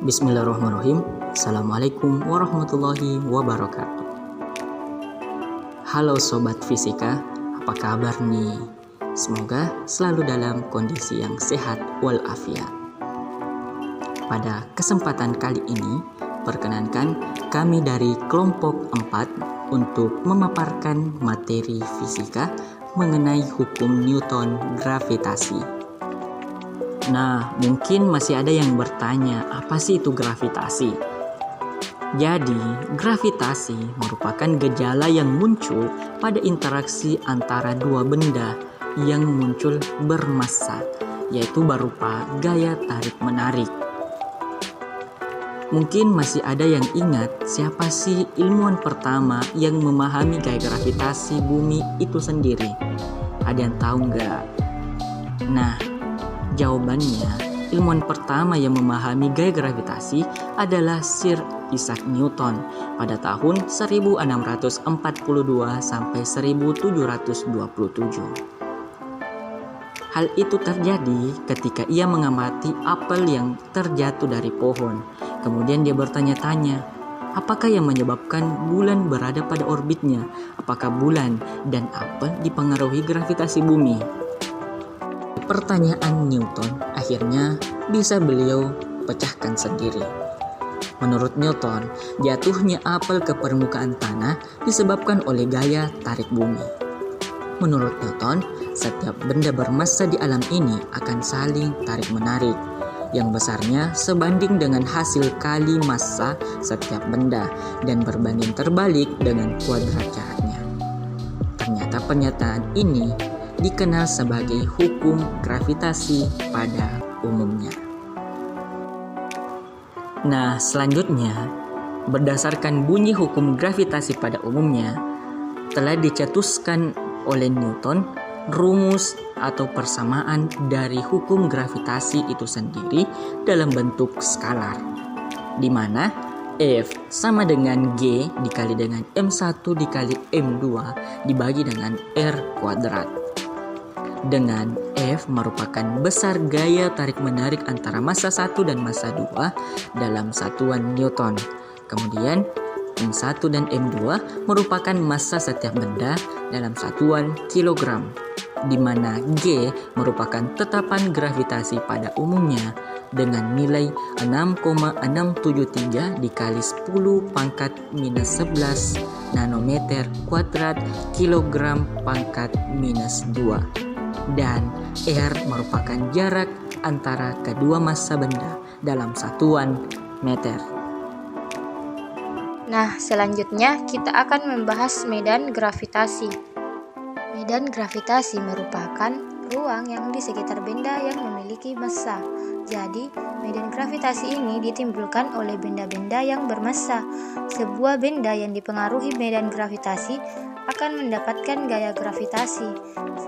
Bismillahirrahmanirrahim. Assalamualaikum warahmatullahi wabarakatuh. Halo Sobat Fisika, apa kabar nih? Semoga selalu dalam kondisi yang sehat walafiat. Pada kesempatan kali ini, perkenankan kami dari kelompok 4 untuk memaparkan materi fisika mengenai hukum Newton gravitasi. Nah, mungkin masih ada yang bertanya, apa sih itu gravitasi? Jadi, gravitasi merupakan gejala yang muncul pada interaksi antara dua benda yang muncul bermassa, yaitu berupa gaya tarik-menarik. Mungkin masih ada yang ingat siapa sih ilmuwan pertama yang memahami gaya gravitasi bumi itu sendiri? Ada yang tahu nggak? Nah, jawabannya, ilmuwan pertama yang memahami gaya gravitasi adalah Sir Isaac Newton pada tahun 1642 sampai 1727. Hal itu terjadi ketika ia mengamati apel yang terjatuh dari pohon. Kemudian dia bertanya-tanya, apakah yang menyebabkan bulan berada pada orbitnya? Apakah bulan dan apel dipengaruhi gravitasi bumi? Pertanyaan Newton akhirnya bisa beliau pecahkan sendiri. Menurut Newton, jatuhnya apel ke permukaan tanah disebabkan oleh gaya tarik bumi. Menurut Newton, setiap benda bermassa di alam ini akan saling tarik-menarik, yang besarnya sebanding dengan hasil kali massa setiap benda dan berbanding terbalik dengan kuadrat jaraknya. Ternyata pernyataan ini dikenal sebagai hukum gravitasi pada umumnya. Nah, selanjutnya, berdasarkan bunyi hukum gravitasi pada umumnya, telah dicetuskan oleh Newton rumus atau persamaan dari hukum gravitasi itu sendiri dalam bentuk skalar, di mana F sama dengan G dikali dengan M1 dikali M2 dibagi dengan R kuadrat. Dengan F merupakan besar gaya tarik-menarik antara massa 1 dan massa 2 dalam satuan Newton. Kemudian M1 dan M2 merupakan massa setiap benda dalam satuan kilogram, di mana G merupakan tetapan gravitasi pada umumnya dengan nilai 6,673 dikali 10 pangkat minus 11 nanometer kuadrat kilogram pangkat minus 2. Dan R merupakan jarak antara kedua massa benda dalam satuan meter. Nah, selanjutnya kita akan membahas medan gravitasi. Medan gravitasi merupakan ruang yang di sekitar benda yang memiliki massa. Jadi, medan gravitasi ini ditimbulkan oleh benda-benda yang bermassa. Sebuah benda yang dipengaruhi medan gravitasi akan mendapatkan gaya gravitasi.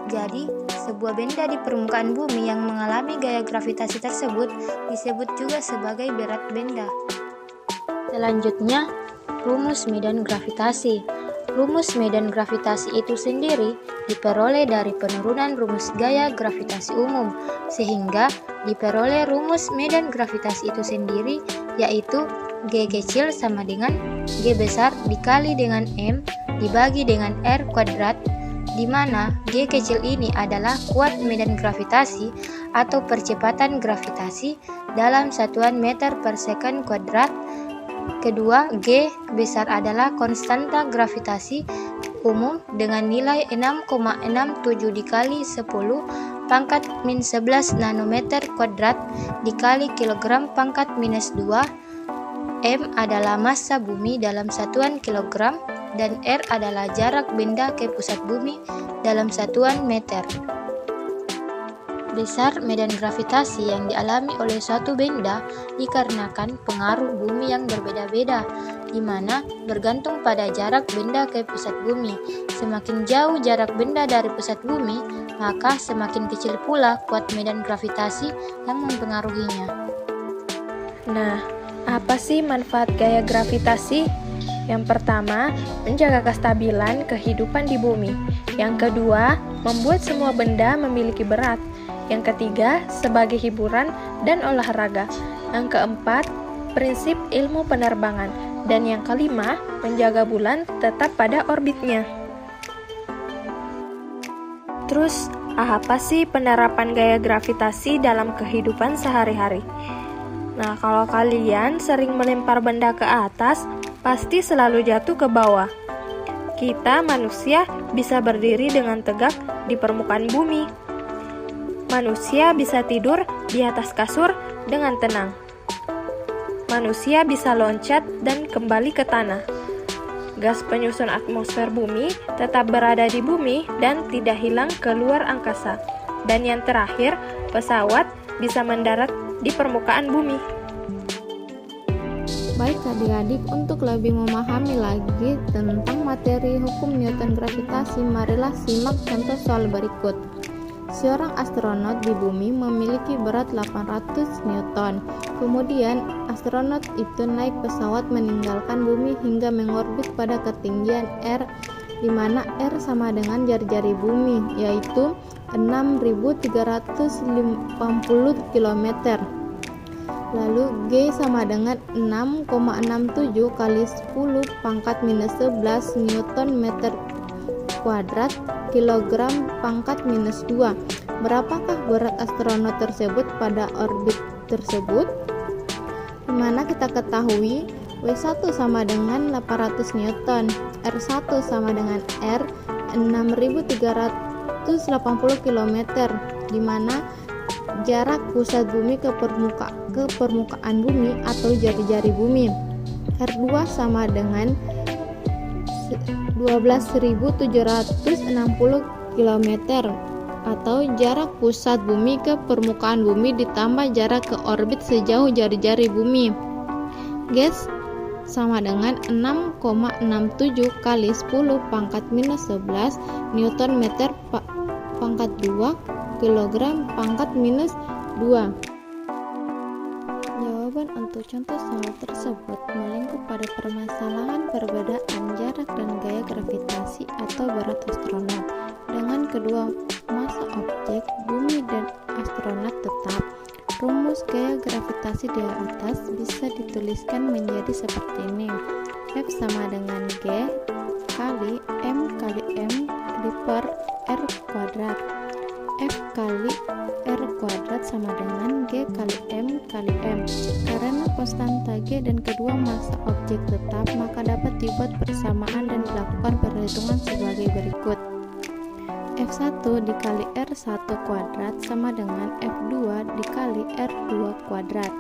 Jadi, sebuah benda di permukaan bumi yang mengalami gaya gravitasi tersebut disebut juga sebagai berat benda. Selanjutnya, rumus medan gravitasi. Rumus medan gravitasi itu sendiri diperoleh dari penurunan rumus gaya gravitasi umum, sehingga diperoleh rumus medan gravitasi itu sendiri, yaitu G kecil sama dengan G besar dikali dengan M dibagi dengan R kuadrat, di mana G kecil ini adalah kuat medan gravitasi atau percepatan gravitasi dalam satuan meter per second kuadrat. Kedua, G besar adalah konstanta gravitasi umum dengan nilai 6,67 dikali 10 pangkat min 11 nanometer kuadrat dikali kilogram pangkat minus 2. M adalah massa bumi dalam satuan kilogram dan R adalah jarak benda ke pusat bumi dalam satuan meter. Besar medan gravitasi yang dialami oleh suatu benda dikarenakan pengaruh bumi yang berbeda-beda, di mana bergantung pada jarak benda ke pusat bumi. Semakin jauh jarak benda dari pusat bumi, maka semakin kecil pula kuat medan gravitasi yang mempengaruhinya. Nah, apa sih manfaat gaya gravitasi? Yang pertama, menjaga kestabilan kehidupan di bumi. Yang kedua, membuat semua benda memiliki berat. Yang ketiga, sebagai hiburan dan olahraga. Yang keempat, prinsip ilmu penerbangan. Dan yang kelima, menjaga bulan tetap pada orbitnya. Terus, apa sih penerapan gaya gravitasi dalam kehidupan sehari-hari? Nah, kalau kalian sering melempar benda ke atas, pasti selalu jatuh ke bawah. Kita manusia bisa berdiri dengan tegak di permukaan bumi. Manusia bisa tidur di atas kasur dengan tenang. Manusia bisa loncat dan kembali ke tanah. Gas penyusun atmosfer bumi tetap berada di bumi dan tidak hilang ke luar angkasa. Dan yang terakhir, pesawat bisa mendarat di permukaan bumi. Baik adik-adik, untuk lebih memahami lagi tentang materi hukum Newton gravitasi, marilah simak contoh soal berikut. Seorang astronot di bumi memiliki berat 800 Newton. Kemudian, astronot itu naik pesawat meninggalkan bumi hingga mengorbit pada ketinggian R, di mana R sama dengan jari-jari bumi, yaitu 6.350 km. Lalu G sama dengan 6,67 kali 10 pangkat minus 11 Newton meter kuadrat kilogram pangkat minus 2. Berapakah berat astronot tersebut pada orbit tersebut? Dimana kita ketahui W1 sama dengan 800 Newton, R1 sama dengan R 6.380 km, dimana jarak pusat bumi ke permukaan bumi atau jari-jari bumi. R2 sama dengan 12.760 km atau jarak pusat bumi ke permukaan bumi ditambah jarak ke orbit sejauh jari-jari bumi. Gas sama dengan 6,67 kali 10 pangkat minus 11 Newton meter pangkat 2 kilogram pangkat minus 2. Jawaban untuk contoh soal tersebut melingkup pada permasalahan perbedaan jarak dan gaya gravitasi atau berat astronot. Dengan kedua massa objek, bumi dan astronot tetap, rumus gaya gravitasi di atas bisa dituliskan menjadi seperti ini. F sama dengan G kali M per R kuadrat. F kali R kuadrat sama dengan G kali M. Karena konstanta G dan kedua massa objek tetap, maka dapat dibuat persamaan dan dilakukan perhitungan sebagai berikut. F1 dikali R1 kuadrat sama dengan F2 dikali R2 kuadrat.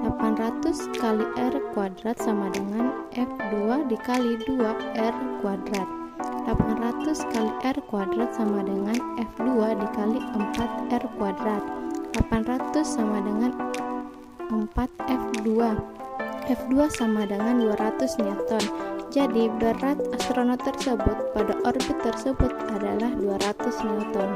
800 kali R kuadrat sama dengan F2 dikali 2R kuadrat. 800 kali R kuadrat sama dengan F2 dikali 4R kuadrat. 800 sama dengan 4F2. F2 sama dengan 200 Newton. Jadi berat astronot tersebut pada orbit tersebut adalah 200 Newton.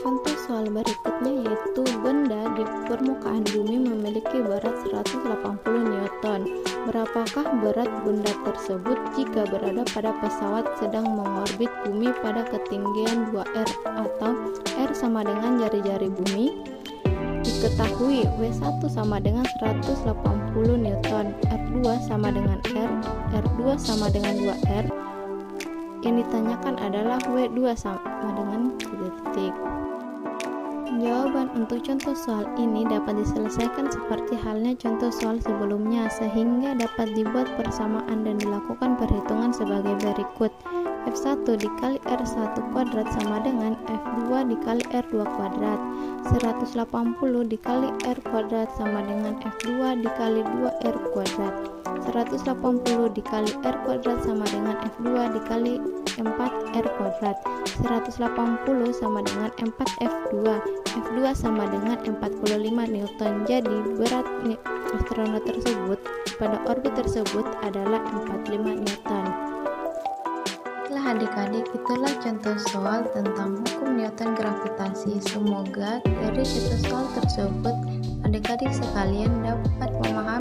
Contoh soal berikutnya yaitu benda di permukaan bumi memiliki berat 180 Newton. Berapakah berat benda tersebut jika berada pada pesawat sedang mengorbit bumi pada ketinggian 2R atau R sama dengan jari-jari bumi? Diketahui W1 sama dengan 180 Newton, R2 sama dengan R, R2 sama dengan 2R. Yang ditanyakan adalah W2 sama dengan detik. Jawaban untuk contoh soal ini dapat diselesaikan seperti halnya contoh soal sebelumnya, sehingga dapat dibuat persamaan dan dilakukan perhitungan sebagai berikut. F1 dikali R1 kuadrat sama dengan F2 dikali R2 kuadrat. 180 dikali R kuadrat sama dengan F2 dikali 2R kuadrat. 180 dikali R kuadrat sama dengan F2 dikali 4R kuadrat. 180 sama dengan 4F2. F2 sama dengan 45 Newton. Jadi berat astronot tersebut pada orbit tersebut adalah 45 Newton. Baiklah adik-adik, itulah contoh soal tentang hukum Newton gravitasi. Semoga dari contoh soal tersebut adik-adik sekalian dapat memahami